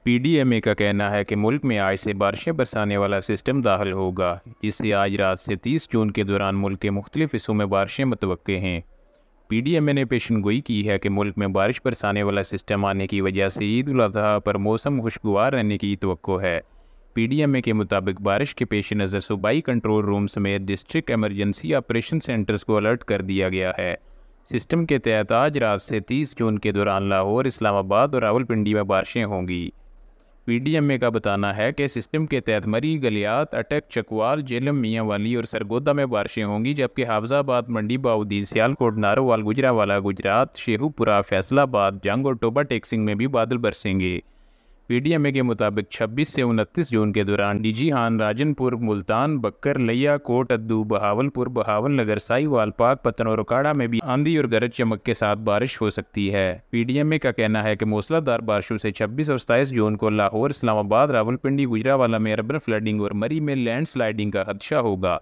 PDMA का कहना है कि मुल्क में आज से बारिशें बरसाने वाला सिस्टम दाखिल होगा, जिससे आज रात से 30 जून के दौरान मुल्क के मुख्तलिफ हिस्सों में बारिशें मुतवक्के हैं। पीडीएमए ने पेशनगोई की है कि मुल्क में बारिश बरसाने वाला सिस्टम आने की वजह से ईद उल अजहा पर मौसम खुशगवार रहने की तवक्को है। पीडीएमए के मुताबिक बारिश के पेश नज़र सूबाई कंट्रोल रूम समेत डिस्ट्रिक्ट एमरजेंसी ऑपरेशन सेंटर्स को अलर्ट कर दिया गया है। सिस्टम के तहत आज रात से 30 जून के दौरान लाहौर, इस्लामाबाद और रावलपिंडी में बारिशें होंगी। पीडीएमए का बताना है कि सिस्टम के तहत मरी, गलियात, अटक, चकवाल, जेलम, मियाँ वाली और सरगोदा में बारिशें होंगी, जबकि हाफजाबाद, मंडी बाउद्दीन, सियालकोट, नारोवाल, गुजरावाला, गुजरात, शेखुपुरा, फैसलाबाद, जंग और टोबा टेक्सिंग में भी बादल बरसेंगे। पीडीएमए के मुताबिक 26 से 29 जून के दौरान डीजीहान, राजनपुर, मुल्तान, बक्कर, लिया, कोट अद्दू, बहावलपुर, बहावल नगर, साहिवाल, पाकपतन और उकाड़ा में भी आंधी और गरज चमक के साथ बारिश हो सकती है। पीडीएमए का कहना है कि मूसलाधार बारिशों से 26 और 27 जून को लाहौर, इस्लामाबाद, रावलपिंडी, गुजरावाला में अर्बन फ्लडिंग और मरी में लैंड स्लाइडिंग का खदशा होगा।